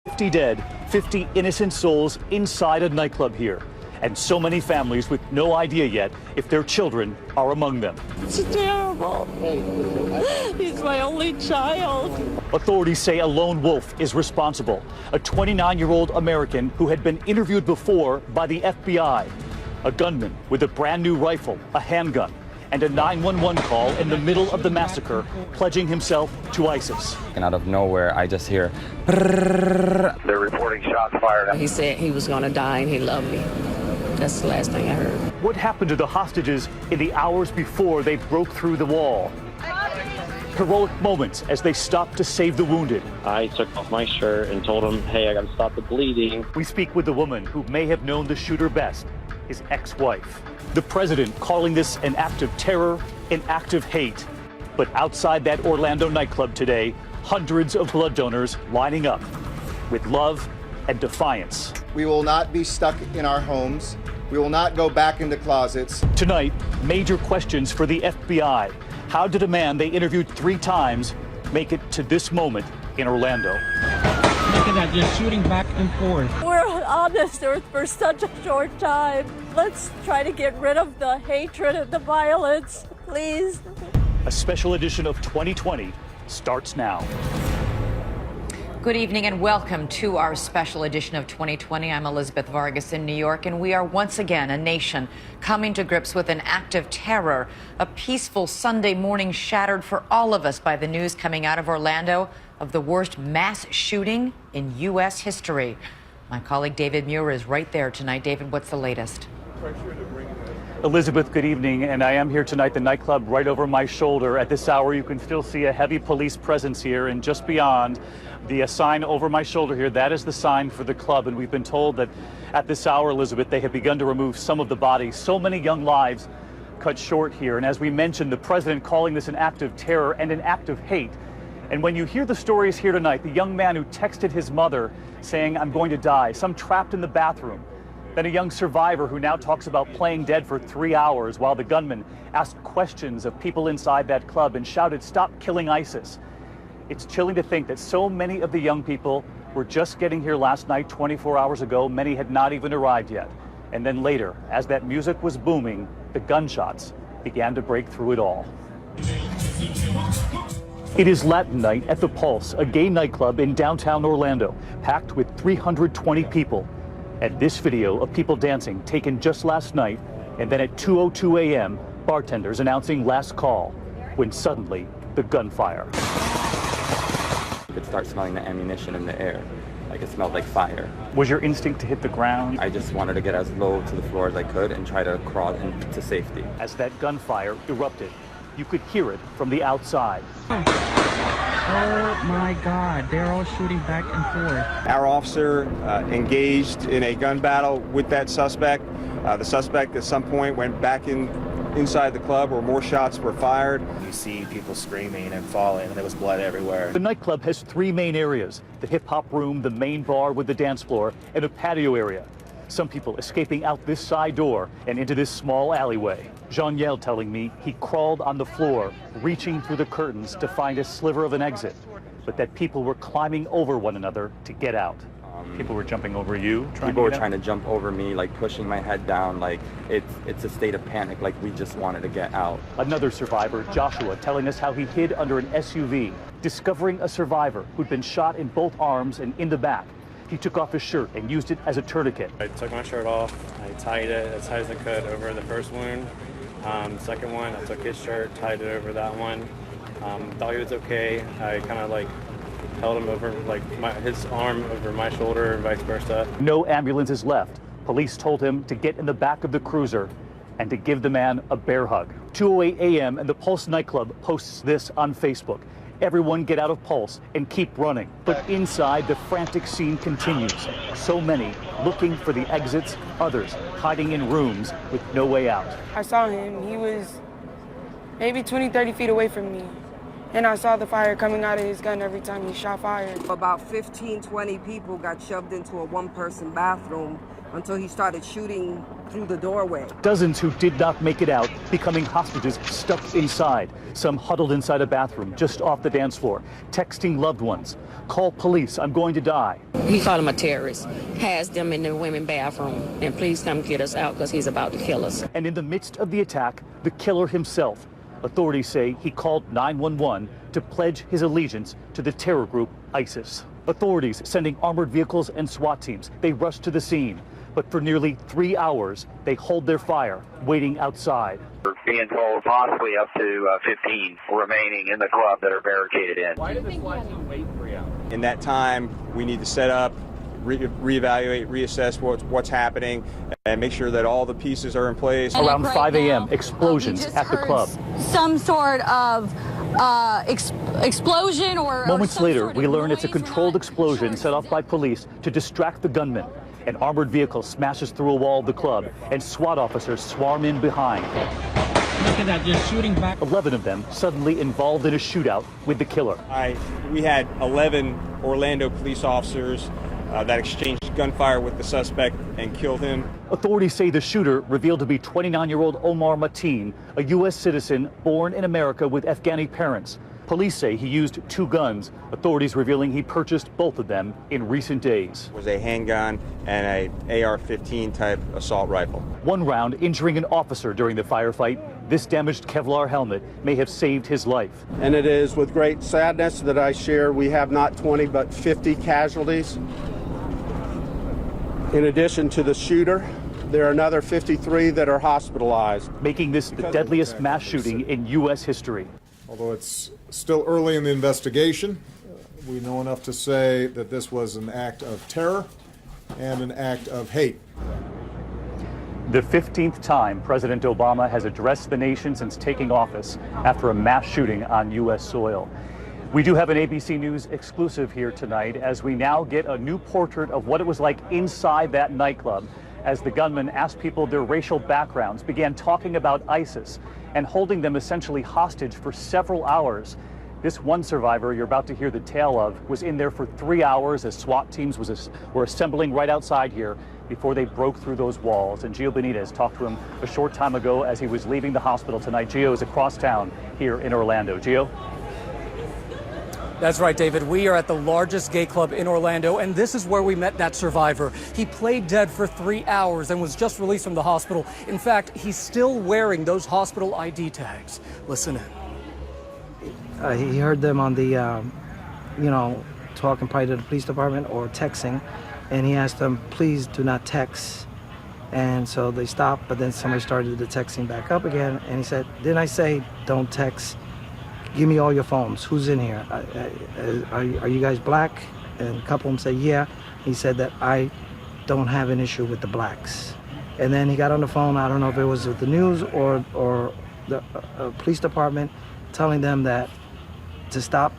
50 dead, 50 innocent souls inside a nightclub here. And so many families with no idea yet if their children are among them. It's terrible. He's my only child. Authorities say a lone wolf is responsible. A 29-year-old American who had been interviewed before by the FBI. A gunman with a brand new rifle, a handgun, and a 911 call in the middle of the massacre, pledging himself to ISIS. And out of nowhere, I just hear, They're reporting shots fired. He said he was going to die and he loved me. That's the last thing I heard. What happened to the hostages in the hours before they broke through the wall? Heroic moments as they stopped to save the wounded. I took off my shirt and told him, hey, I got to stop the bleeding. We speak with the woman who may have known the shooter best, his ex-wife. The president calling this an act of terror, an act of hate. But outside that Orlando nightclub today, hundreds of blood donors lining up with love and defiance. We will not be stuck in our homes. We will not go back into closets. Tonight, major questions for the FBI. How did a man they interviewed 3 times make it to this moment in Orlando? Look at that, just shooting back and forth. We're on this earth for such a short time. Let's try to get rid of the hatred and the violence, please. A special edition of 2020 starts now. Good evening and welcome to our special edition of 2020. I'm Elizabeth Vargas in New York, and we are once again a nation coming to grips with an act of terror. A peaceful Sunday morning shattered for all of us by the news coming out of Orlando of the worst mass shooting in U.S. history. My colleague David Muir is right there tonight. David, what's the latest? Elizabeth, good evening, and I am here tonight, the nightclub right over my shoulder. At this hour, you can still see a heavy police presence here, and just beyond, the sign over my shoulder here, that is the sign for the club, and we've been told that at this hour, Elizabeth, they have begun to remove some of the bodies. So many young lives cut short here, and as we mentioned, the president calling this an act of terror and an act of hate. And when you hear the stories here tonight, the young man who texted his mother saying, "I'm going to die," some trapped in the bathroom, then a young survivor who now talks about playing dead for 3 hours while the gunman asked questions of people inside that club and shouted, "Stop killing ISIS." It's chilling to think that so many of the young people were just getting here last night, 24 hours ago. Many had not even arrived yet. And then later, as that music was booming, the gunshots began to break through it all. It is Latin night at the Pulse, a gay nightclub in downtown Orlando, packed with 320 people. And this video of people dancing taken just last night, and then at 2:02 a.m., bartenders announcing last call, when suddenly the gunfire. I could start smelling the ammunition in the air. Like it smelled like fire. Was your instinct to hit the ground? I just wanted to get as low to the floor as I could and try to crawl into safety. As that gunfire erupted, you could hear it from the outside. Oh my God, they're all shooting back and forth. Our officer engaged in a gun battle with that suspect. The suspect at some point went back inside the club where more shots were fired. You see people screaming and falling, and there was blood everywhere. The nightclub has 3 main areas: the hip-hop room, the main bar with the dance floor, and a patio area. Some people escaping out this side door and into this small alleyway. Jean-Yel telling me he crawled on the floor, reaching through the curtains to find a sliver of an exit, but that people were climbing over one another to get out. People were jumping over you? People were trying to jump over me, like pushing my head down, like it's a state of panic, like we just wanted to get out. Another survivor, Joshua, telling us how he hid under an SUV, discovering a survivor who'd been shot in both arms and in the back. He took off his shirt and used it as a tourniquet. I took my shirt off, I tied it as tight as I could over the first wound. Second one, I took his shirt, tied it over that one. Thought he was okay. I kind of like held him over, like his arm over my shoulder and vice versa. No ambulances left. Police told him to get in the back of the cruiser and to give the man a bear hug. 2:08 a.m. and the Pulse nightclub posts this on Facebook. Everyone get out of Pulse and keep running. But inside, the frantic scene continues. So many looking for the exits, others hiding in rooms with no way out. I saw him. He was maybe 20, 30 feet away from me. and I saw the fire coming out of his gun every time he shot fire. About 15, 20 people got shoved into a one-person bathroom until he started shooting through the doorway. Dozens who did not make it out, becoming hostages stuck inside. Some huddled inside a bathroom just off the dance floor, texting loved ones. Call police, I'm going to die. He called him a terrorist, has them in the women's bathroom, and please come get us out because he's about to kill us. And in the midst of the attack, the killer himself. Authorities say he called 911 to pledge his allegiance to the terror group ISIS. Authorities sending armored vehicles and SWAT teams. They rushed to the scene. But for nearly 3 hours, they hold their fire, waiting outside. We're being told possibly up to 15 remaining in the club that are barricaded in. Why did the SWAT team wait 3 hours? In that time, we need to set up, reevaluate, reassess what's happening, and make sure that all the pieces are in place. Around 5 a.m., explosions at the club. Some sort of explosion or Moments later, we learn it's a controlled explosion set off by police to distract the gunman. An armored vehicle smashes through a wall of the club, and SWAT officers swarm in behind. Look at that, just shooting back. 11 of them suddenly involved in a shootout with the killer. We had 11 Orlando police officers that exchanged gunfire with the suspect and killed him. Authorities say the shooter, revealed to be 29-year-old Omar Mateen, a U.S. citizen born in America with Afghani parents. Police say he used 2 guns, authorities revealing he purchased both of them in recent days. It was a handgun and a AR-15 type assault rifle. One round injuring an officer during the firefight. This damaged Kevlar helmet may have saved his life. And it is with great sadness that I share we have not 20 but 50 casualties. In addition to the shooter, there are another 53 that are hospitalized. Making this the deadliest mass shooting in U.S. history. Although it's still early in the investigation, we know enough to say that this was an act of terror and an act of hate. The 15th time President Obama has addressed the nation since taking office after a mass shooting on U.S. soil. We do have an ABC News exclusive here tonight as we now get a new portrait of what it was like inside that nightclub as the gunman asked people their racial backgrounds, began talking about ISIS, and holding them essentially hostage for several hours. This one survivor you're about to hear the tale of was in there for 3 hours as SWAT teams were assembling right outside here before they broke through those walls. And Gio Benitez talked to him a short time ago as he was leaving the hospital tonight. Gio is across town here in Orlando. Gio? That's right, David. We are at the largest gay club in Orlando, and this is where we met that survivor. He played dead for 3 hours and was just released from the hospital. In fact, he's still wearing those hospital ID tags. Listen in. He heard them on the, talking probably to the police department or texting, and he asked them, please do not text. And so they stopped, but then somebody started the texting back up again, and he said, didn't I say don't text? Give me all your phones. Who's in here? Are you guys black? And a couple of them said, yeah. He said that I don't have an issue with the blacks. And then he got on the phone, I don't know if it was with the news or the police department, telling them that to stop,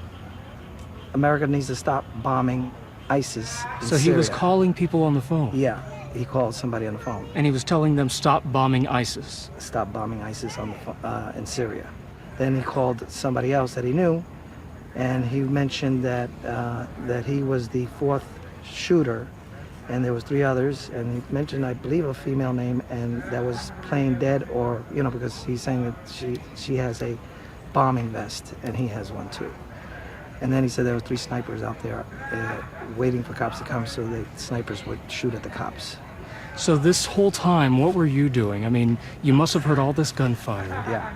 America needs to stop bombing ISIS in So he Syria. was calling people on the phone? Yeah, he called somebody on the phone. And he was telling them stop bombing ISIS? Stop bombing ISIS on the in Syria. Then he called somebody else that he knew, and he mentioned that that he was the 4th shooter, and there was 3 others, and he mentioned, I believe, a female name, and that was playing dead, or because he's saying that she has a bombing vest, and he has one too. And then he said there were 3 snipers out there waiting for cops to come, so the snipers would shoot at the cops. So this whole time, what were you doing? I mean, you must have heard all this gunfire. Yeah.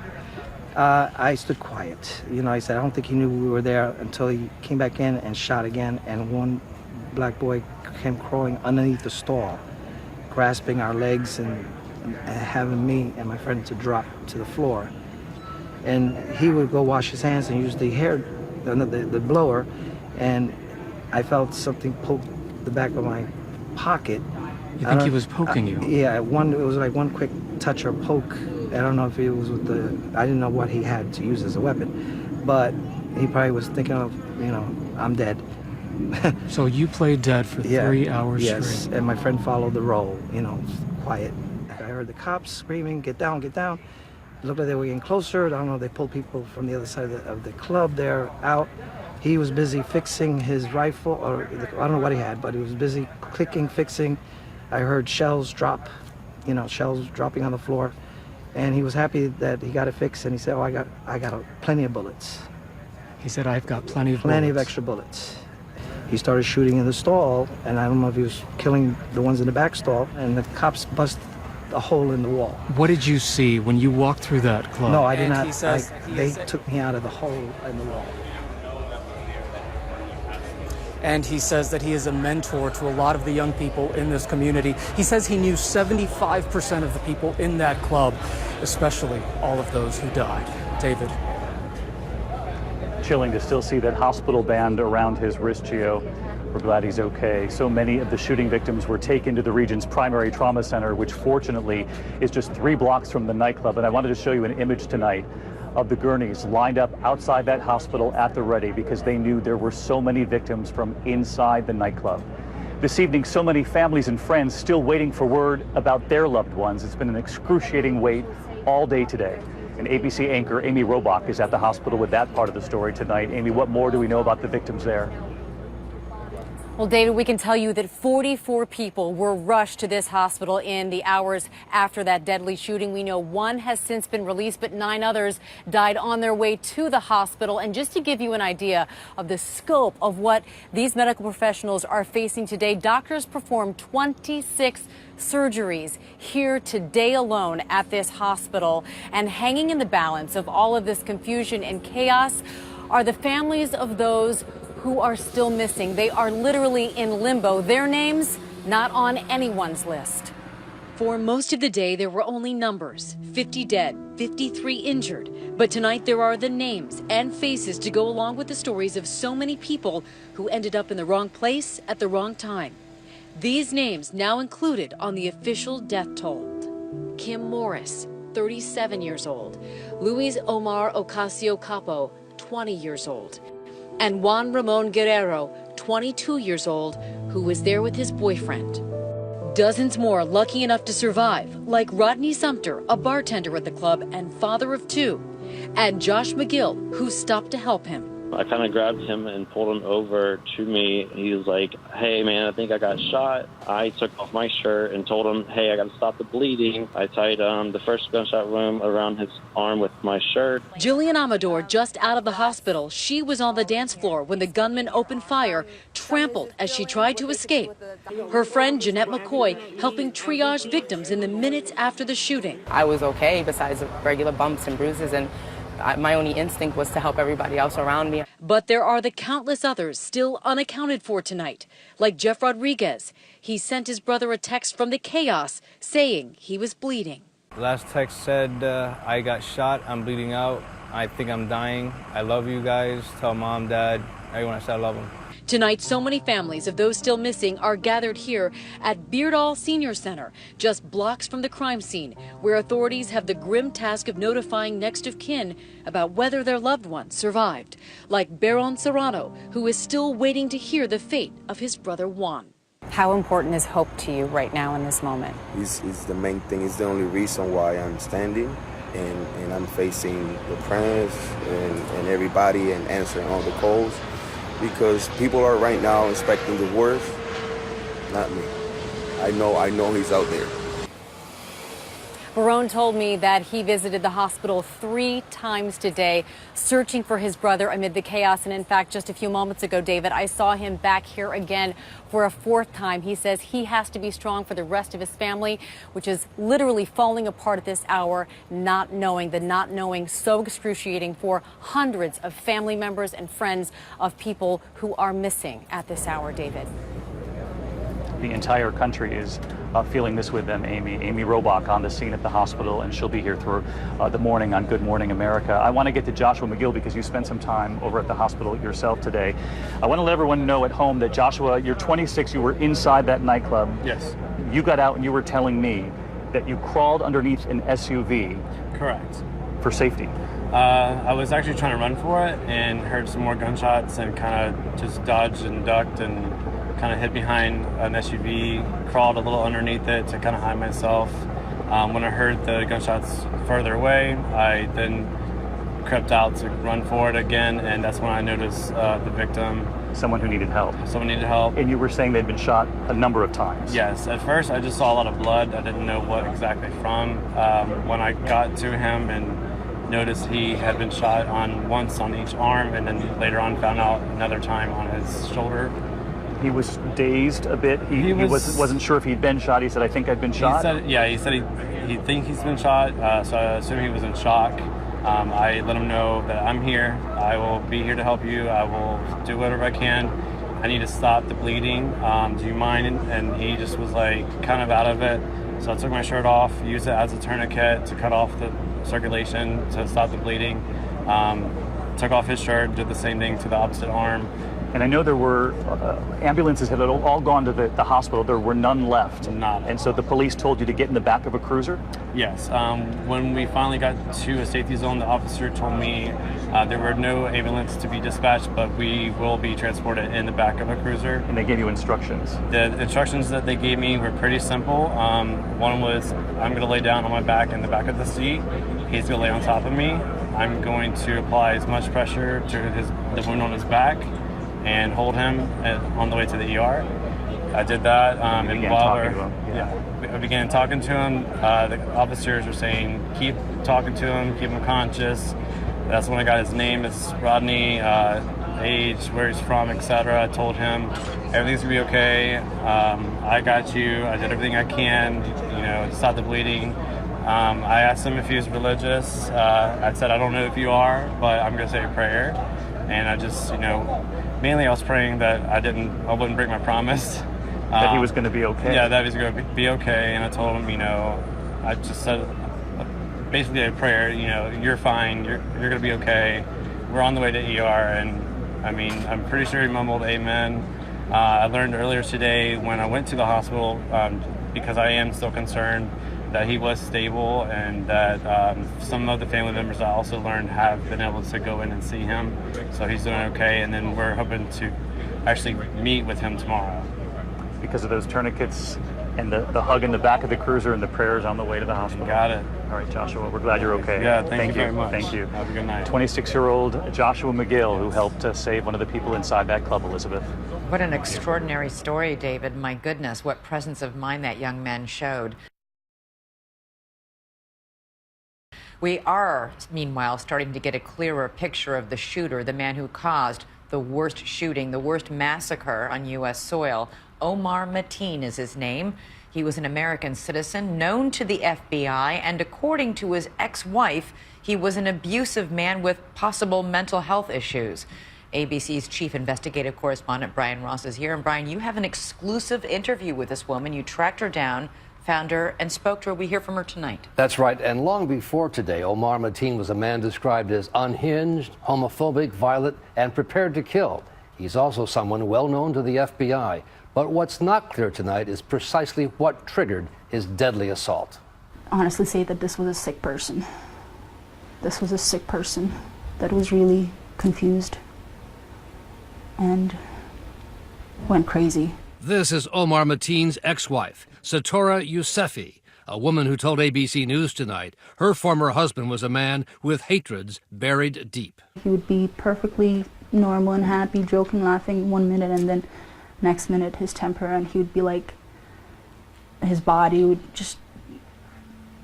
I stood quiet. I said, I don't think he knew we were there until he came back in and shot again. And one black boy came crawling underneath the stall, grasping our legs and having me and my friend to drop to the floor. And he would go wash his hands and use the blower. And I felt something poke the back of my pocket. You think he was poking you? Yeah, it was like one quick touch or poke. I don't know if it was with I didn't know what he had to use as a weapon, but he probably was thinking of, I'm dead. So you played dead for 3 hours yes, straight? And my friend followed the role, quiet. I heard the cops screaming, get down, get down. looked like they were getting closer. I don't know, they pulled people from the other side of the club there out. He was busy fixing his rifle, or I don't know what he had, but he was busy fixing. I heard shells drop, shells dropping on the floor. And he was happy that he got it fixed, and he said, oh, I got plenty of bullets. He said, I've got plenty of bullets. Extra bullets. He started shooting in the stall, and I don't know if he was killing the ones in the back stall, and the cops bust a hole in the wall. What did you see when you walked through that club? No, I did not. They took me out of the hole in the wall. And he says that he is a mentor to a lot of the young people in this community. He says he knew 75% of the people in that club, especially all of those who died. David. Chilling to still see that hospital band around his wrist, Gio. We're glad he's okay. So many of the shooting victims were taken to the region's primary trauma center, which fortunately is just 3 blocks from the nightclub. And I wanted to show you an image tonight of the gurneys lined up outside that hospital at the ready because they knew there were so many victims from inside the nightclub. This evening, so many families and friends still waiting for word about their loved ones. It's been an excruciating wait all day today. And ABC anchor Amy Robach is at the hospital with that part of the story tonight. Amy, what more do we know about the victims there? Well, David, we can tell you that 44 people were rushed to this hospital in the hours after that deadly shooting. We know 1 has since been released, but 9 others died on their way to the hospital. And just to give you an idea of the scope of what these medical professionals are facing today, doctors performed 26 surgeries here today alone at this hospital. And hanging in the balance of all of this confusion and chaos are the families of those who are still missing. They are literally in limbo. Their names not on anyone's list. For most of the day, there were only numbers: 50 dead, 53 injured. But tonight, there are the names and faces to go along with the stories of so many people who ended up in the wrong place at the wrong time. These names now included on the official death toll. Kim Morris, 37 years old. Luis Omar Ocasio Capo, 20 years old. And Juan Ramon Guerrero, 22 years old, who was there with his boyfriend. Dozens more lucky enough to survive, like Rodney Sumter, a bartender at the club and father of 2, and Josh McGill, who stopped to help him. I kind of grabbed him and pulled him over to me. He was like, hey, man, I think I got shot. I took off my shirt and told him, hey, I got to stop the bleeding. I tied the first gunshot wound around his arm with my shirt. Jillian Amador, just out of the hospital. She was on the dance floor when the gunman opened fire, trampled as she tried to escape. Her friend, Jeanette McCoy, helping triage victims in the minutes after the shooting. I was okay besides regular bumps and bruises, and my only instinct was to help everybody else around me. But there are the countless others still unaccounted for tonight, like Jeff Rodriguez. He sent his brother a text from the chaos saying he was bleeding. The last text said, I got shot, I'm bleeding out, I think I'm dying, I love you guys, tell mom, dad, everyone I said I love them. Tonight, so many families of those still missing are gathered here at Beardall Senior Center, just blocks from the crime scene, where authorities have the grim task of notifying next of kin about whether their loved ones survived, like Baron Serrano, who is still waiting to hear the fate of his brother Juan. How important is hope to you right now in this moment? It's the main thing. It's the only reason why I'm standing and I'm facing the press and everybody and answering all the calls. Because people are right now expecting the worst, not me. I know he's out there. Barone told me that he visited the hospital 3 times today, searching for his brother amid the chaos. And in fact, just a few moments ago, David, I saw him back here again for a 4th time. He says he has to be strong for the rest of his family, which is literally falling apart at this hour, not knowing so excruciating for hundreds of family members and friends of people who are missing at this hour, David. The entire country is feeling this with them, Amy. Amy Robach on the scene at the hospital, and she'll be here through the morning on Good Morning America. I want to get to Joshua McGill because you spent some time over at the hospital yourself today. I want to let everyone know at home that Joshua, you're 26, you were inside that nightclub. Yes. You got out and you were telling me that you crawled underneath an SUV. Correct. For safety. I was actually trying to run for it and heard some more gunshots and kind of just dodged and ducked and kind of hid behind an SUV, crawled a little underneath it to kind of hide myself. When I heard the gunshots further away, I then crept out to run forward again, and that's when I noticed the victim. Someone who needed help. Someone needed help. And you were saying they'd been shot a number of times. Yes. At first, I just saw a lot of blood. I didn't know what exactly from. When I got to him and noticed he had been shot once on each arm, and then later on found out another time on his shoulder. He was dazed a bit. He wasn't sure if he'd been shot. He said, "I think I'd been shot." He said he think he's been shot. So I assume he was in shock. I let him know that I'm here. I will be here to help you. I will do whatever I can. I need to stop the bleeding. Do you mind? And he just was like kind of out of it. So I took my shirt off, used it as a tourniquet to cut off the circulation to stop the bleeding. Took off his shirt, did the same thing to the opposite arm. And I know there were ambulances had all gone to the hospital. There were none left. None. And so the police told you to get in the back of a cruiser? Yes. When we finally got to a safety zone, the officer told me there were no ambulance to be dispatched, but we will be transported in the back of a cruiser. And they gave you instructions? The instructions that they gave me were pretty simple. One was, I'm going to lay down on my back in the back of the seat. He's going to lay on top of me. I'm going to apply as much pressure to the wound on his back and hold him on the way to the ER. I did that, and while I began talking to him, the officers were saying, keep talking to him, keep him conscious. That's when I got his name, it's Rodney, age, where he's from, etc. I told him everything's gonna be okay. I got you. I did everything I can, to stop the bleeding. I asked him if he was religious. I said, I don't know if you are, but I'm gonna say a prayer. And I just, mainly I was praying that I wouldn't break my promise. That he was going to be okay? Yeah, that he was going to be okay. And I told him, I just said basically a prayer, you're fine, you're going to be okay. We're on the way to ER. And I'm pretty sure he mumbled amen. I learned earlier today when I went to the hospital, because I am still concerned, that he was stable, and that some of the family members I also learned have been able to go in and see him. So he's doing okay, and then we're hoping to actually meet with him tomorrow. Because of those tourniquets and the hug in the back of the cruiser and the prayers on the way to the hospital. Got it. All right, Joshua, we're glad you're okay. Yeah, thank you very much. Thank you. Have a good night. 26-year-old Joshua McGill, who helped save one of the people inside that club, Elizabeth. What an extraordinary story, David. My goodness, what presence of mind that young man showed. We are, meanwhile, starting to get a clearer picture of the shooter, the man who caused the worst shooting, the worst massacre on U.S. soil. Omar Mateen is his name. He was an American citizen known to the FBI, and according to his ex-wife, he was an abusive man with possible mental health issues. ABC's chief investigative correspondent Brian Ross is here. And Brian, you have an exclusive interview with this woman. You tracked her down, found her, and spoke to her. We hear from her tonight. That's right. And long before today, Omar Mateen was a man described as unhinged, homophobic, violent, and prepared to kill. He's also someone well known to the FBI. But what's not clear tonight is precisely what triggered his deadly assault. Honestly say that this was a sick person. This was a sick person that was really confused and went crazy. This is Omar Mateen's ex-wife, Satora Yousefi, a woman who told ABC News tonight her former husband was a man with hatreds buried deep. He would be perfectly normal and happy, joking, laughing 1 minute, and then next minute his temper, and he would be like, his body would just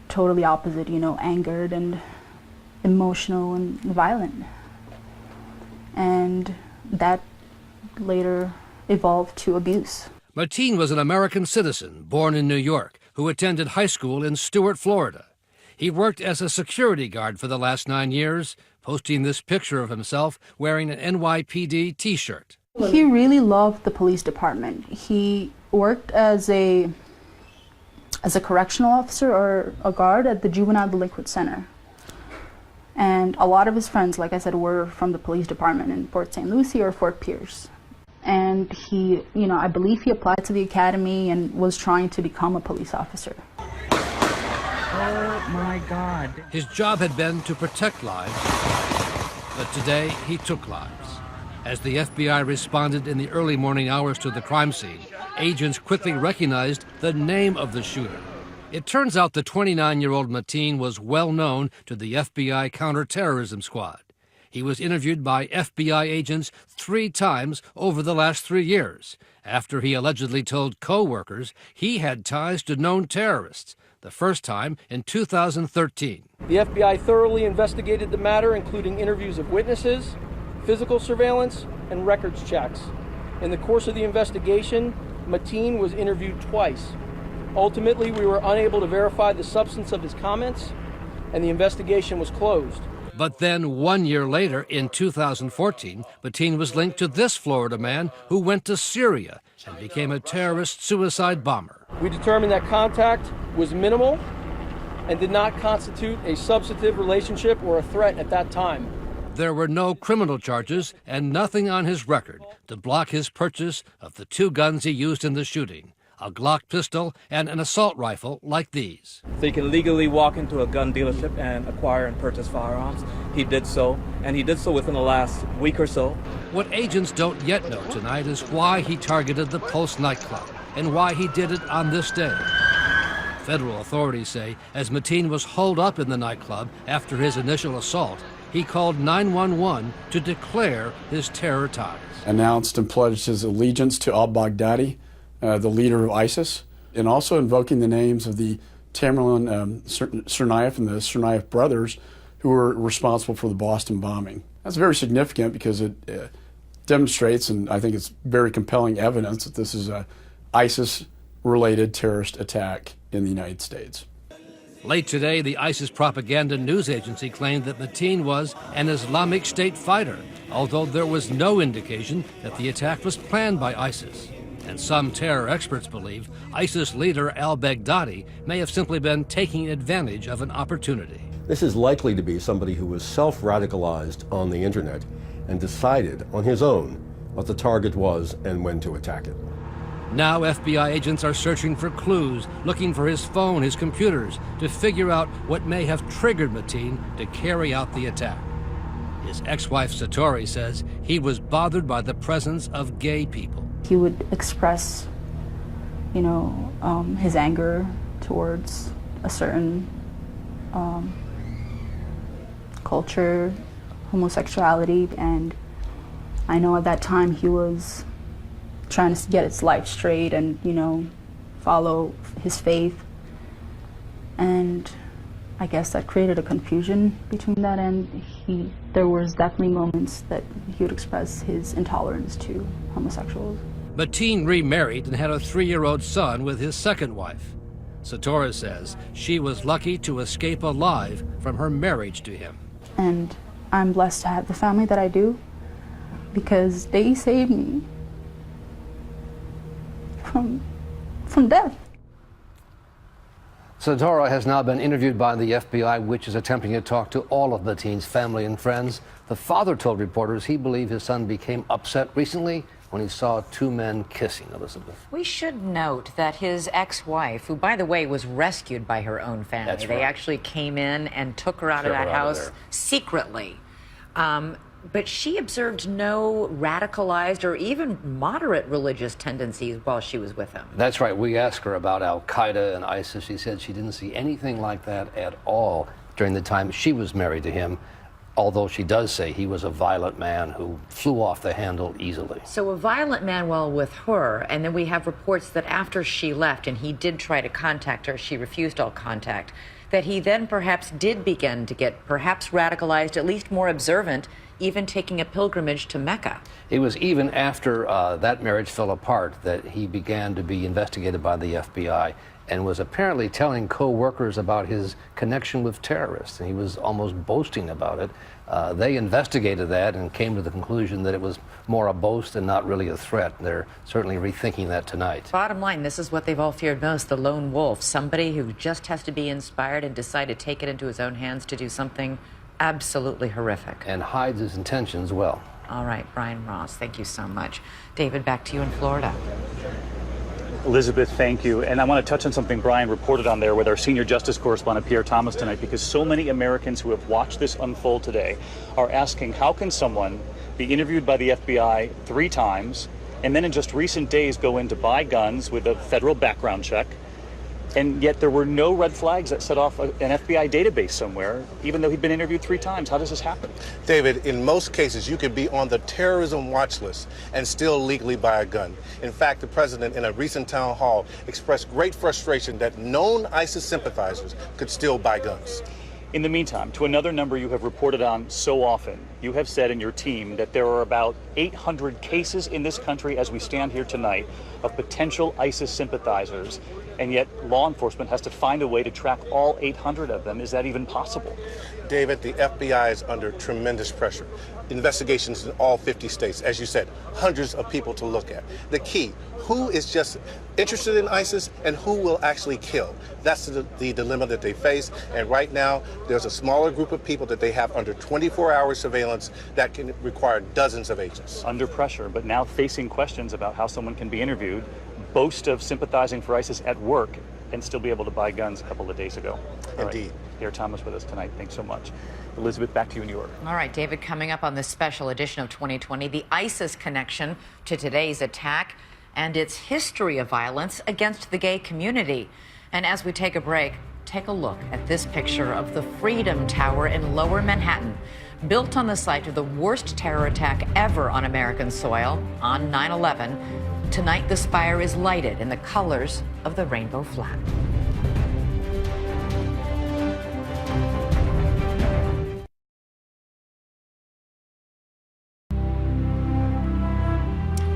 totally opposite, angered and emotional and violent. And that later evolved to abuse. Mateen was an American citizen born in New York who attended high school in Stuart, Florida. He worked as a security guard for the last 9 years, posting this picture of himself wearing an NYPD T-shirt. He really loved the police department. He worked as a correctional officer or a guard at the Juvenile Delinquent Center. And a lot of his friends, like I said, were from the police department in Port St. Lucie or Fort Pierce. And he, I believe he applied to the academy and was trying to become a police officer. Oh my God. His job had been to protect lives, but today he took lives. As the FBI responded in the early morning hours to the crime scene, agents quickly recognized the name of the shooter. It turns out the 29-year-old Mateen was well known to the FBI counterterrorism squad. He was interviewed by FBI agents 3 times over the last 3 years, after he allegedly told co-workers he had ties to known terrorists, the first time in 2013. The FBI thoroughly investigated the matter, including interviews of witnesses, physical surveillance, and records checks. In the course of the investigation, Mateen was interviewed twice. Ultimately, we were unable to verify the substance of his comments, and the investigation was closed. But then 1 year later, in 2014, Mateen was linked to this Florida man who went to Syria and became a terrorist suicide bomber. We determined that contact was minimal and did not constitute a substantive relationship or a threat at that time. There were no criminal charges and nothing on his record to block his purchase of the 2 guns he used in the shooting, a Glock pistol and an assault rifle like these. So you can legally walk into a gun dealership and acquire and purchase firearms. He did so, and he did so within the last week or so. What agents don't yet know tonight is why he targeted the Pulse nightclub and why he did it on this day. Federal authorities say as Mateen was holed up in the nightclub after his initial assault, he called 911 to declare his terror ties. Announced and pledged his allegiance to al-Baghdadi, the leader of ISIS, and also invoking the names of the Tamerlan Tsarnaev and the Tsarnaev brothers who were responsible for the Boston bombing. That's very significant because it demonstrates, and I think it's very compelling evidence, that this is a ISIS-related terrorist attack in the United States. Late today, the ISIS propaganda news agency claimed that Mateen was an Islamic State fighter, although there was no indication that the attack was planned by ISIS. And some terror experts believe ISIS leader al-Baghdadi may have simply been taking advantage of an opportunity. This is likely to be somebody who was self-radicalized on the internet and decided on his own what the target was and when to attack it. Now FBI agents are searching for clues, looking for his phone, his computers, to figure out what may have triggered Mateen to carry out the attack. His ex-wife Satori says he was bothered by the presence of gay people. He would express, his anger towards a certain culture, homosexuality, and I know at that time he was trying to get his life straight and, follow his faith. And I guess that created a confusion between that, and there was definitely moments that he would express his intolerance to homosexuals. Mateen remarried and had a 3-year-old son with his second wife. Satora says she was lucky to escape alive from her marriage to him. And I'm blessed to have the family that I do because they saved me from death. Satora has now been interviewed by the FBI, which is attempting to talk to all of Mateen's family and friends. The father told reporters he believed his son became upset recently when he saw 2 men kissing, Elizabeth. We should note that his ex-wife, who, by the way, was rescued by her own family. That's right. They actually came in and took her out of that house secretly. But she observed no radicalized or even moderate religious tendencies while she was with him. That's right. We asked her about Al-Qaeda and ISIS. She said she didn't see anything like that at all during the time she was married to him, although she does say he was a violent man who flew off the handle easily. So a violent man while with her, and then we have reports that after she left and he did try to contact her, she refused all contact, that he then perhaps did begin to get perhaps radicalized, at least more observant, even taking a pilgrimage to Mecca. It was even after that marriage fell apart that he began to be investigated by the FBI and was apparently telling co-workers about his connection with terrorists. And he was almost boasting about it. They investigated that and came to the conclusion that it was more a boast and not really a threat. They're certainly rethinking that tonight. Bottom line, this is what they've all feared most, the lone wolf, somebody who just has to be inspired and decide to take it into his own hands to do something absolutely horrific. And hides his intentions well. All right, Brian Ross, thank you so much. David, back to you in Florida. Elizabeth, thank you. And I want to touch on something Brian reported on there with our senior justice correspondent, Pierre Thomas, tonight, because so many Americans who have watched this unfold today are asking, how can someone be interviewed by the FBI 3 times and then in just recent days go in to buy guns with a federal background check, And yet there were no red flags that set off an FBI database somewhere, even though he'd been interviewed 3 times. How does this happen? David, in most cases, you can be on the terrorism watch list and still legally buy a gun. In fact, the president in a recent town hall expressed great frustration that known ISIS sympathizers could still buy guns. In the meantime, to another number you have reported on so often, you have said in your team that there are about 800 cases in this country as we stand here tonight of potential ISIS sympathizers, and yet law enforcement has to find a way to track all 800 of them. Is that even possible? David, the FBI is under tremendous pressure. Investigations in all 50 states, as you said, hundreds of people to look at. The key, who is just interested in ISIS and who will actually kill? That's the dilemma that they face. And right now, there's a smaller group of people that they have under 24-hour surveillance that can require dozens of agents. Under pressure, but now facing questions about how someone can be interviewed, boast of sympathizing for ISIS at work, and still be able to buy guns a couple of days ago. Indeed. Pierre Thomas with us tonight. Thanks so much. Elizabeth, back to you in New York. All right, David, coming up on this special edition of 2020, the ISIS connection to today's attack and its history of violence against the gay community. And as we take a break, take a look at this picture of the Freedom Tower in Lower Manhattan, built on the site of the worst terror attack ever on American soil on 9/11. Tonight, the spire is lighted in the colors of the rainbow flag.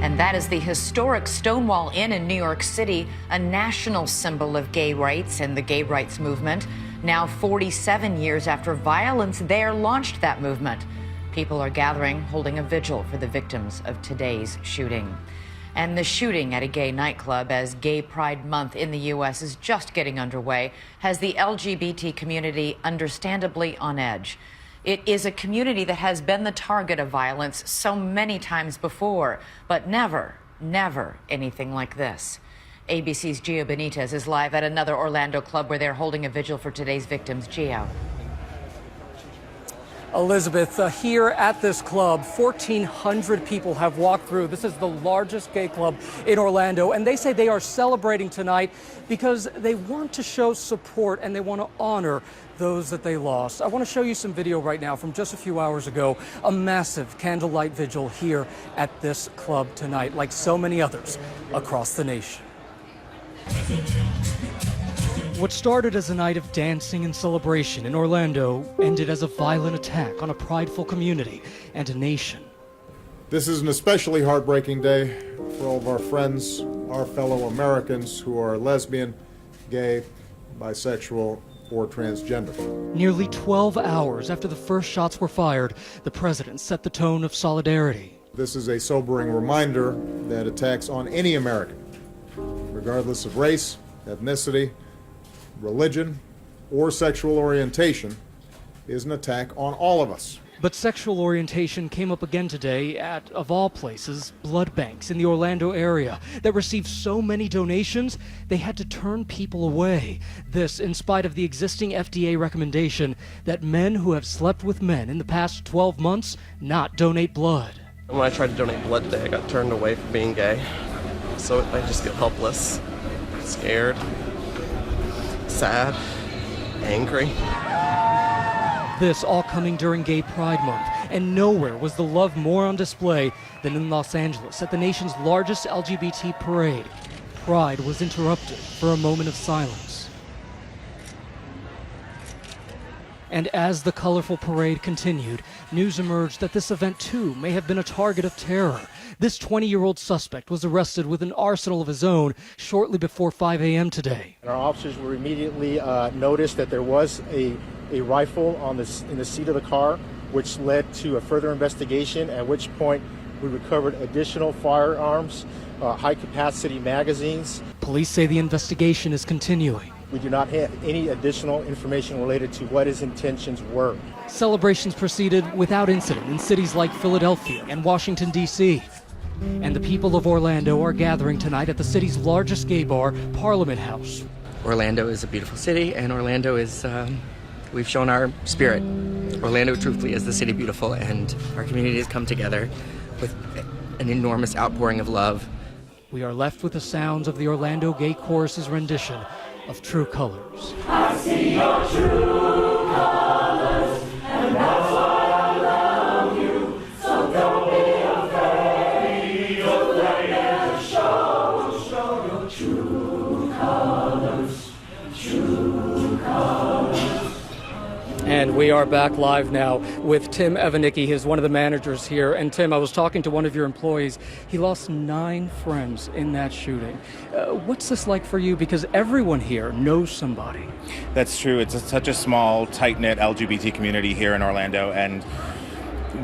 And that is the historic Stonewall Inn in New York City, a national symbol of gay rights and the gay rights movement. Now 47 years after violence there launched that movement, people are gathering, holding a vigil for the victims of today's shooting. And the shooting at a gay nightclub, as Gay Pride Month in the U.S. is just getting underway, has the LGBT community understandably on edge. It is a community that has been the target of violence so many times before, but never, never anything like this. ABC's Gio Benitez is live at another Orlando club where they're holding a vigil for today's victims. Gio. Elizabeth, here at this club, 1,400 people have walked through. This is the largest gay club in Orlando, and they say they are celebrating tonight because they want to show support and they want to honor those that they lost. I want to show you some video right now from just a few hours ago, a massive candlelight vigil here at this club tonight, like so many others across the nation. What started as a night of dancing and celebration in Orlando ended as a violent attack on a prideful community and a nation. This is an especially heartbreaking day for all of our friends, our fellow Americans who are lesbian, gay, bisexual, or transgender. Nearly 12 hours after the first shots were fired, the president set the tone of solidarity. This is a sobering reminder that attacks on any American, regardless of race, ethnicity, religion, or sexual orientation, is an attack on all of us. But sexual orientation came up again today at, of all places, blood banks in the Orlando area that received so many donations they had to turn people away. This in spite of the existing FDA recommendation that men who have slept with men in the past 12 months not donate blood. When I tried to donate blood today, I got turned away from being gay. So I just feel helpless, scared, sad, angry. This all coming during Gay Pride Month, and nowhere was the love more on display than in Los Angeles at the nation's largest LGBT parade. Pride was interrupted for a moment of silence. And as the colorful parade continued, news emerged that this event too may have been a target of terror. This 20-year-old suspect was arrested with an arsenal of his own shortly before 5 a.m. today. Our officers were immediately noticed that there was a rifle in the seat of the car, which led to a further investigation, at which point we recovered additional firearms, high-capacity magazines. Police say the investigation is continuing. We do not have any additional information related to what his intentions were. Celebrations proceeded without incident in cities like Philadelphia and Washington, D.C. And the people of Orlando are gathering tonight at the city's largest gay bar, Parliament House. Orlando is a beautiful city, and Orlando is, we've shown our spirit. Orlando truthfully is the city beautiful, and our community has come together with an enormous outpouring of love. We are left with the sounds of the Orlando Gay Chorus's rendition of true colors. I see your true colors, and that's why I love you. So don't be afraid to let it show your true colors, true colors. And we are back live now with Tim Evanicki. He's one of the managers here. And Tim, I was talking to one of your employees. He lost 9 friends in that shooting. What's this like for you? Because everyone here knows somebody. That's true. It's such a small, tight-knit LGBT community here in Orlando. And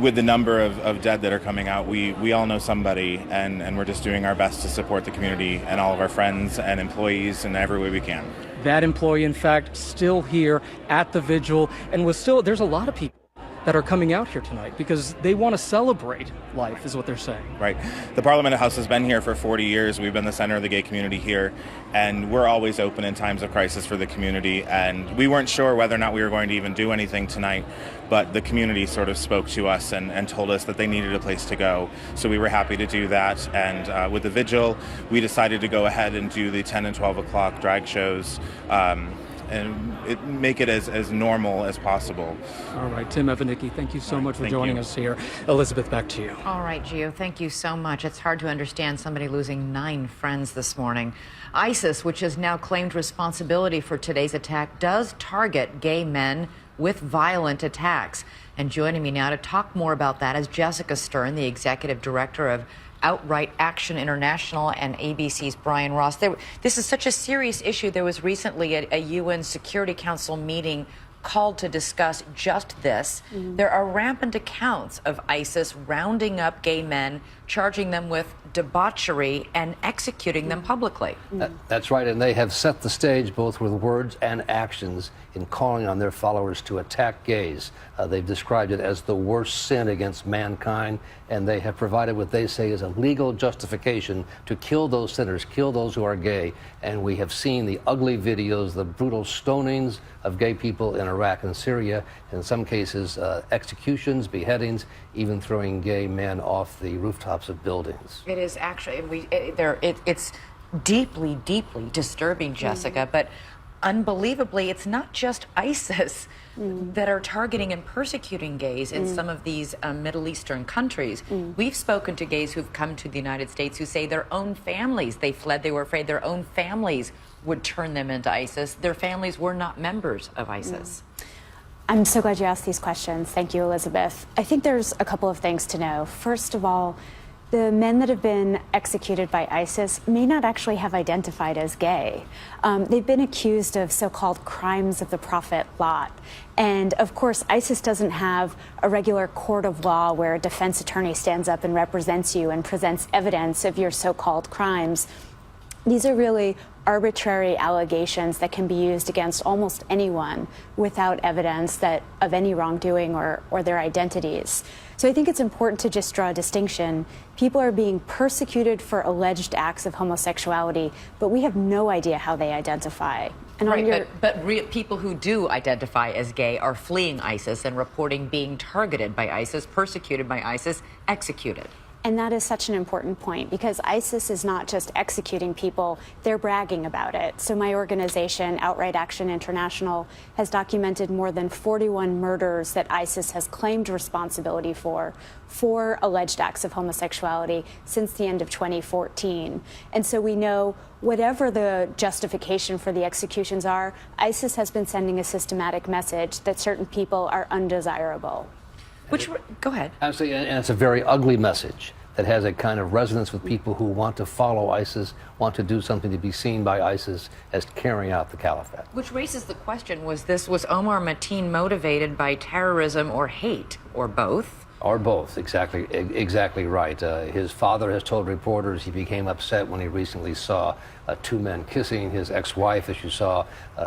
with the number of dead that are coming out, we all know somebody. And we're just doing our best to support the community and all of our friends and employees in every way we can. That employee, in fact, still here at the vigil, and there's a lot of people that are coming out here tonight because they want to celebrate life, is what they're saying. Right. The Parliament House has been here for 40 years. We've been the center of the gay community here, and we're always open in times of crisis for the community. And we weren't sure whether or not we were going to even do anything tonight, but the community sort of spoke to us and told us that they needed a place to go. So we were happy to do that. And with the vigil, we decided to go ahead and do the 10 and 12 o'clock drag shows. And make it as normal as possible. All right, Tim Evanicki, thank you so much for joining us here. Elizabeth, back to you. All right, Gio, thank you so much. It's hard to understand somebody losing 9 friends this morning. ISIS, which has now claimed responsibility for today's attack, does target gay men with violent attacks. And joining me now to talk more about that is Jessica Stern, the executive director of Outright Action International, and ABC's Brian Ross. This is such a serious issue. There was recently a UN Security Council meeting called to discuss just this. There are rampant accounts of ISIS rounding up gay men, charging them with debauchery, and executing them publicly. That's right, and they have set the stage both with words and actions in calling on their followers to attack gays. They've described it as the worst sin against mankind, and they have provided what they say is a legal justification to kill those sinners, kill those who are gay. And we have seen the ugly videos, the brutal stonings of gay people in Iraq and Syria, in some cases executions, beheadings, even throwing gay men off the rooftops of buildings. It is actually, it's deeply, deeply disturbing, Jessica, but unbelievably, it's not just ISIS that are targeting and persecuting gays in some of these Middle Eastern countries. We've spoken to gays who've come to the United States who say their own families, they fled, they were afraid their own families would turn them into ISIS. Their families were not members of ISIS. I'm so glad you asked these questions. Thank you, Elizabeth. I think there's a couple of things to know. First of all, the men that have been executed by ISIS may not actually have identified as gay. They've been accused of so-called crimes of the Prophet Lot. And of course, ISIS doesn't have a regular court of law where a defense attorney stands up and represents you and presents evidence of your so-called crimes. These are really arbitrary allegations that can be used against almost anyone without evidence of any wrongdoing or their identities. So I think it's important to just draw a distinction. People are being persecuted for alleged acts of homosexuality, but we have no idea how they identify. And right, but people who do identify as gay are fleeing ISIS and reporting being targeted by ISIS, persecuted by ISIS, executed. And that is such an important point because ISIS is not just executing people, they're bragging about it. So my organization, Outright Action International, has documented more than 41 murders that ISIS has claimed responsibility for alleged acts of homosexuality since the end of 2014. And so we know whatever the justification for the executions are, ISIS has been sending a systematic message that certain people are undesirable. Go ahead. Absolutely, and it's a very ugly message that has a kind of resonance with people who want to follow ISIS, want to do something to be seen by ISIS as carrying out the caliphate. Which raises the question, was Omar Mateen motivated by terrorism or hate, or both? Or both, exactly right. His father has told reporters he became upset when he recently saw 2 men kissing. His ex-wife, as you saw,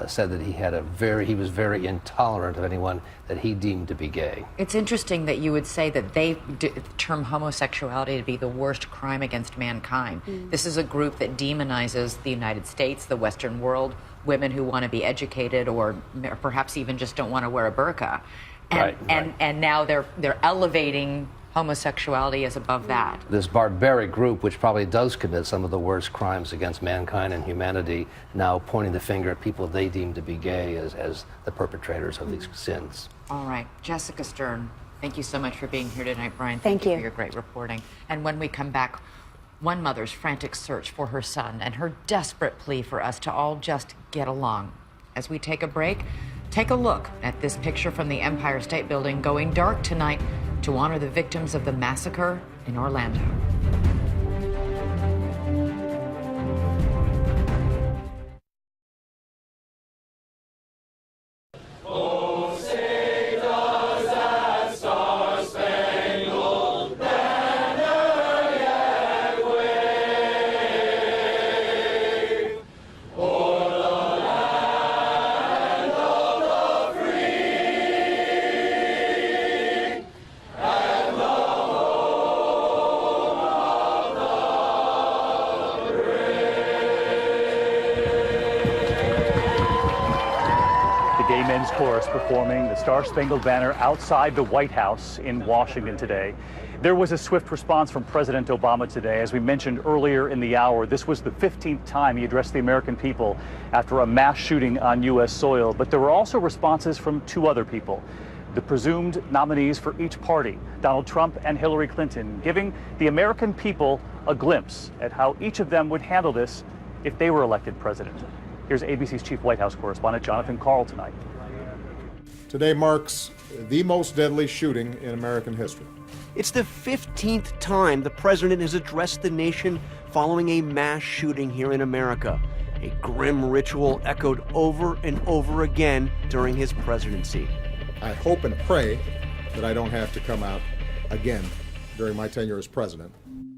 said that he was very intolerant of anyone that he deemed to be gay. It's interesting that you would say that they term homosexuality to be the worst crime against mankind. This is a group that demonizes the United States, the Western world, women who want to be educated or perhaps even just don't want to wear a burqa. And now they're elevating homosexuality is above that. This barbaric group, which probably does commit some of the worst crimes against mankind and humanity, now pointing the finger at people they deem to be gay as the perpetrators of these sins. All right, Jessica Stern, thank you so much for being here tonight. Brian, Thank you for your great reporting. And when we come back, one mother's frantic search for her son and her desperate plea for us to all just get along. As we take a break, take a look at this picture from the Empire State Building going dark tonight to honor the victims of the massacre in Orlando. Chorus performing the Star-Spangled Banner outside the White House in Washington today. There was a swift response from President Obama today. As we mentioned earlier in the hour, this was the 15th time he addressed the American people after a mass shooting on U.S. soil. But there were also responses from two other people, the presumed nominees for each party, Donald Trump and Hillary Clinton, giving the American people a glimpse at how each of them would handle this if they were elected president. Here's ABC's chief White House correspondent Jonathan Karl tonight. Today marks the most deadly shooting in American history. It's the 15th time the president has addressed the nation following a mass shooting here in America. A grim ritual echoed over and over again during his presidency. I hope and pray that I don't have to come out again during my tenure as president.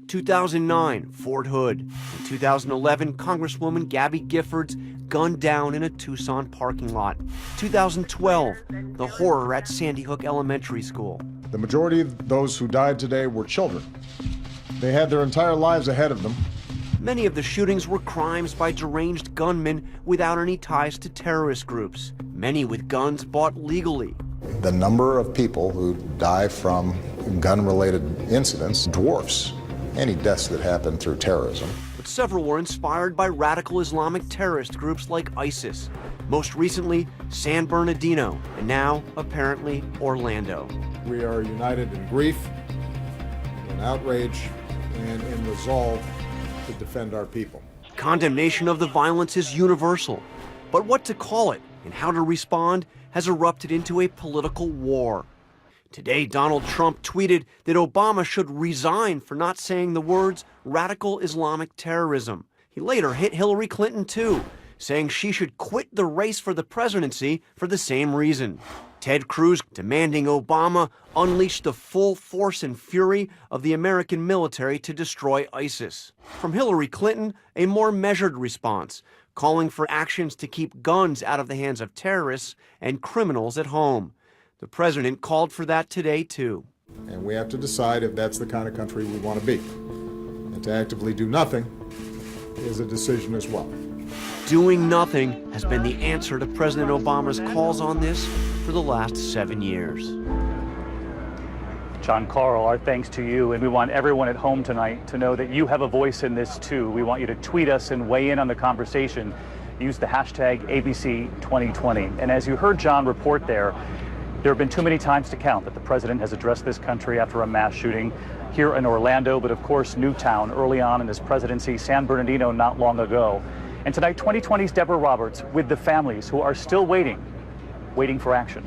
2009, Fort Hood. In 2011, Congresswoman Gabby Giffords gunned down in a Tucson parking lot. 2012, the horror at Sandy Hook Elementary School. The majority of those who died today were children. They had their entire lives ahead of them. Many of the shootings were crimes by deranged gunmen without any ties to terrorist groups, many with guns bought legally. The number of people who die from gun-related incidents dwarfs any deaths that happen through terrorism. But several were inspired by radical Islamic terrorist groups like ISIS. Most recently, San Bernardino, and now, apparently, Orlando. We are united in grief, in outrage, and in resolve to defend our people. Condemnation of the violence is universal, but what to call it and how to respond has erupted into a political war. Today, Donald Trump tweeted that Obama should resign for not saying the words radical Islamic terrorism. He later hit Hillary Clinton too, saying she should quit the race for the presidency for the same reason. Ted Cruz demanding Obama unleash the full force and fury of the American military to destroy ISIS. From Hillary Clinton, a more measured response, calling for actions to keep guns out of the hands of terrorists and criminals at home. The president called for that today, too. And we have to decide if that's the kind of country we want to be. And to actively do nothing is a decision as well. Doing nothing has been the answer to President Obama's calls on this for the last 7 years. John Karl, our thanks to you, and we want everyone at home tonight to know that you have a voice in this too. We want you to tweet us and weigh in on the conversation. Use the hashtag ABC2020. And as you heard John report there have been too many times to count that the president has addressed this country after a mass shooting here in Orlando, but of course Newtown early on in his presidency, San Bernardino not long ago. And tonight, 2020's Deborah Roberts with the families who are still waiting for action.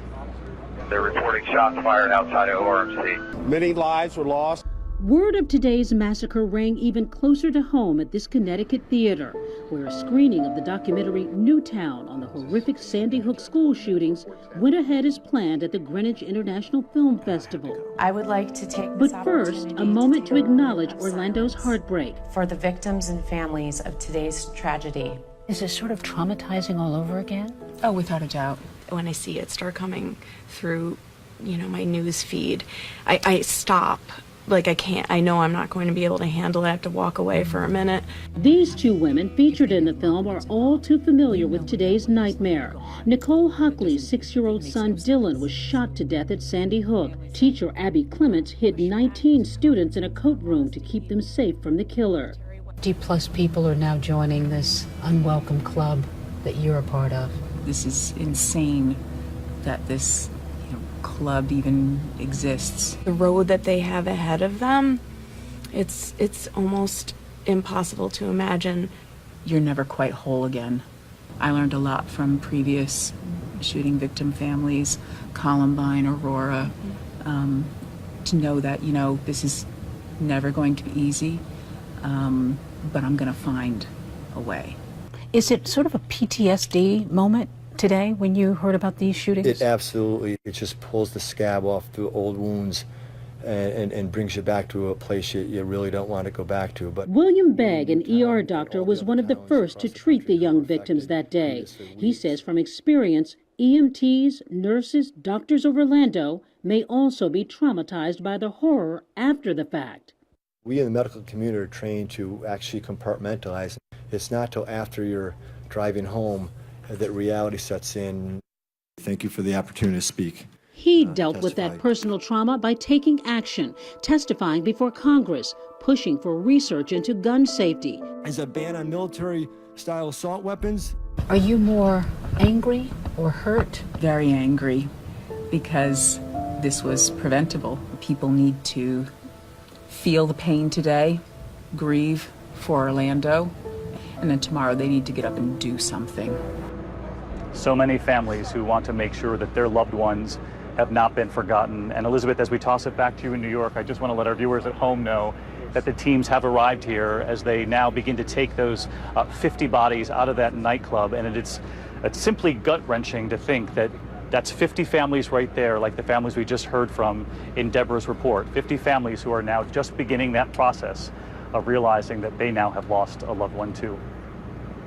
They're reporting shots fired outside of ORMC. Many lives were lost. Word of today's massacre rang even closer to home at this Connecticut theater, where a screening of the documentary Newtown on the horrific Sandy Hook school shootings went ahead as planned at the Greenwich International Film Festival. I would like to take But first, a moment to acknowledge Orlando's heartbreak. For the victims and families of today's tragedy. Is this sort of traumatizing all over again? Oh, without a doubt. When I see it start coming through, my news feed, I stop like, I know I'm not going to be able to handle it. I have to walk away for a minute. These two women featured in the film are all too familiar with today's nightmare. Nicole Huckley's 6-year-old son Dylan was shot to death at Sandy Hook. Teacher Abby Clements hid 19 students in a coat room to keep them safe from the killer. 50+ people are now joining this unwelcome club that you're a part of. This is insane that this club even exists. The road that they have ahead of them, it's almost impossible to imagine. You're never quite whole again. I learned a lot from previous shooting victim families, Columbine, Aurora, to know that, this is never going to be easy, but I'm going to find a way. Is it sort of a PTSD moment today when you heard about these shootings? It absolutely, it just pulls the scab off the old wounds and brings you back to a place you really don't want to go back to. But William Begg, an ER doctor, was one of the first to treat the young victims that day. He says from experience, EMTs, nurses, doctors of Orlando may also be traumatized by the horror after the fact. We in the medical community are trained to actually compartmentalize. It's not till after you're driving home that reality sets in. Thank you for the opportunity to speak. He dealt with that personal trauma by taking action, testifying before Congress, pushing for research into gun safety. Is a ban on military-style assault weapons? Are you more angry or hurt? Very angry, because this was preventable. People need to feel the pain today, grieve for Orlando, and then tomorrow they need to get up and do something. So many families who want to make sure that their loved ones have not been forgotten. And Elizabeth, as we toss it back to you in New York, I just want to let our viewers at home know that the teams have arrived here as they now begin to take those 50 bodies out of that nightclub. And it's simply gut-wrenching to think that that's 50 families right there, like the families we just heard from in Deborah's report. 50 families who are now just beginning that process of realizing that they now have lost a loved one too.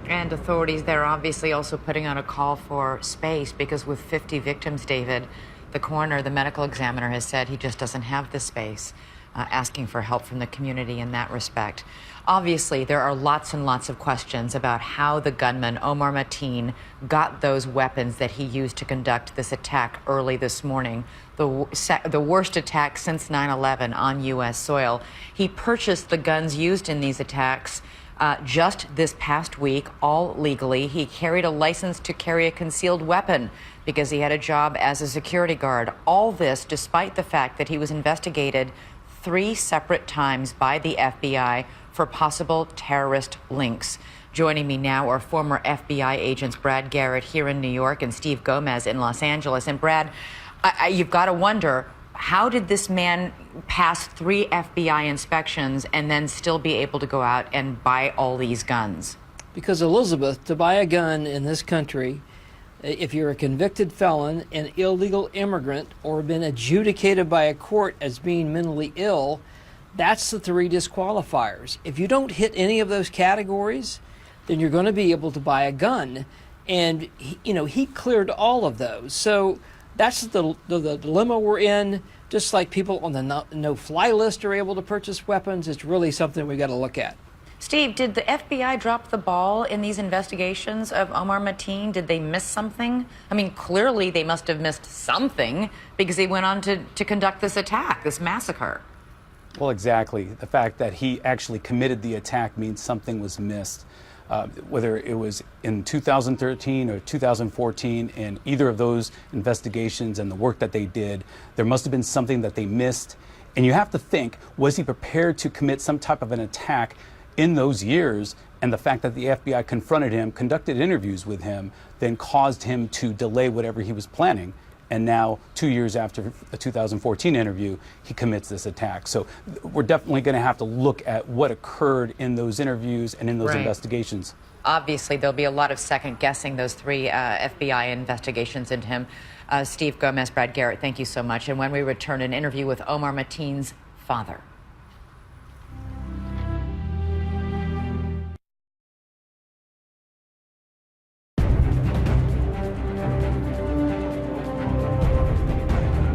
And authorities there obviously also putting out a call for space, because with 50 victims, David, the coroner, the medical examiner, has said he just doesn't have the space, asking for help from the community in that respect. Obviously, there are lots and lots of questions about how the gunman, Omar Mateen, got those weapons that he used to conduct this attack early this morning, the worst attack since 9/11 on U.S. soil. He purchased the guns used in these attacks just this past week, all legally. He carried a license to carry a concealed weapon because he had a job as a security guard. All this despite the fact that he was investigated 3 separate times by the FBI for possible terrorist links. Joining me now are former FBI agents Brad Garrett here in New York and Steve Gomez in Los Angeles. And Brad, you've got to wonder, how did this man pass 3 FBI inspections and then still be able to go out and buy all these guns? Because, Elizabeth, to buy a gun in this country, if you're a convicted felon, an illegal immigrant, or been adjudicated by a court as being mentally ill, that's the 3 disqualifiers. If you don't hit any of those categories, then you're going to be able to buy a gun. And, he cleared all of those. So that's the dilemma we're in. Just like people on the no-fly list are able to purchase weapons, it's really something we got to look at. Steve, did the FBI drop the ball in these investigations of Omar Mateen? Did they miss something? I mean, clearly they must have missed something because he went on to conduct this attack, this massacre. Well, exactly. The fact that he actually committed the attack means something was missed. Whether it was in 2013 or 2014, in either of those investigations and the work that they did, there must have been something that they missed. And you have to think, was he prepared to commit some type of an attack in those years? And the fact that the FBI confronted him, conducted interviews with him, then caused him to delay whatever he was planning. And now, 2 years after the 2014 interview, he commits this attack. So we're definitely going to have to look at what occurred in those interviews and in those investigations. Obviously, there'll be a lot of second guessing those 3 FBI investigations into him. Steve Gomez, Brad Garrett, thank you so much. And when we return, an interview with Omar Mateen's father.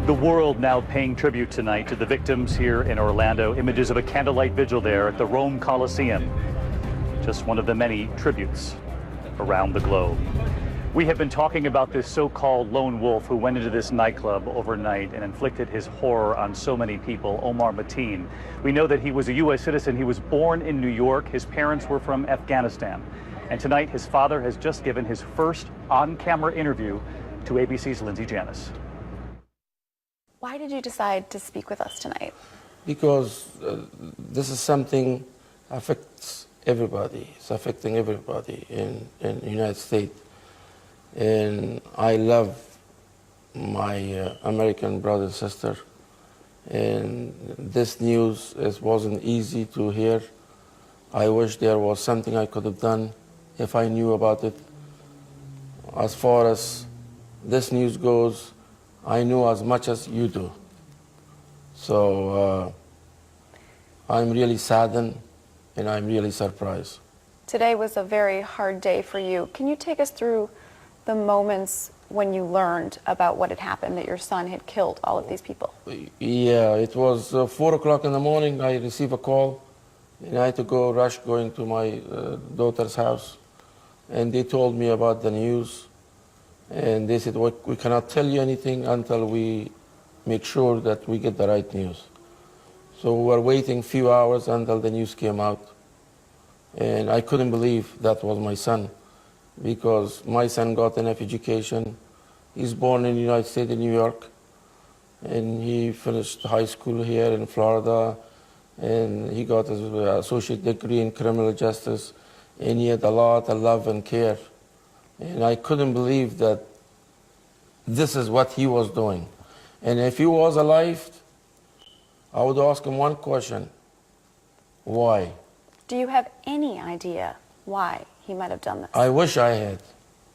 The world now paying tribute tonight to the victims here in Orlando. Images of a candlelight vigil there at the Rome Coliseum. Just one of the many tributes around the globe. We have been talking about this so-called lone wolf who went into this nightclub overnight and inflicted his horror on so many people, Omar Mateen. We know that he was a U.S. citizen. He was born in New York. His parents were from Afghanistan. And tonight, his father has just given his first on-camera interview to ABC's Lindsay Janis. Why did you decide to speak with us tonight? Because this is something affects everybody. It's affecting everybody in the United States. And I love my American brother and sister. And this news wasn't easy to hear. I wish there was something I could have done if I knew about it. As far as this news goes, I know as much as you do. So I'm really saddened and I'm really surprised. Today was a very hard day for you. Can you take us through the moments when you learned about what had happened, that your son had killed all of these people? Yeah, it was 4 o'clock in the morning. I received a call and I had to rush going to my daughter's house. And they told me about the news. And they said, we cannot tell you anything until we make sure that we get the right news. So we were waiting a few hours until the news came out. And I couldn't believe that was my son, because my son got enough education. He's born in the United States, in New York, and he finished high school here in Florida, and he got his associate degree in criminal justice, and he had a lot of love and care. And I couldn't believe that this is what he was doing. And if he was alive, I would ask him one question: why? Do you have any idea why he might have done this? I wish I had.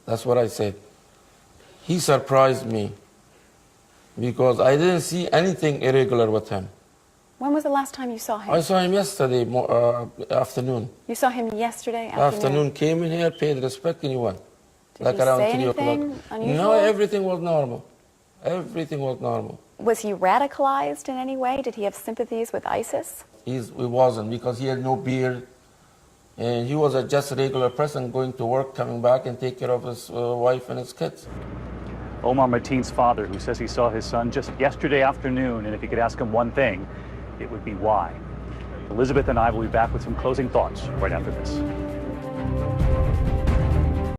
That's what I said. He surprised me because I didn't see anything irregular with him. When was the last time you saw him? I saw him yesterday afternoon. You saw him yesterday afternoon? Came in here, paid respect, and he went. Did like he around say 3 o'clock. anything unusual? No, everything was normal. Everything was normal. Was he radicalized in any way? Did he have sympathies with ISIS? He wasn't, because he had no beard. And he was just a regular person going to work, coming back and take care of his wife and his kids. Omar Mateen's father, who says he saw his son just yesterday afternoon, and if you could ask him one thing, it would be why. Elizabeth and I will be back with some closing thoughts right after this.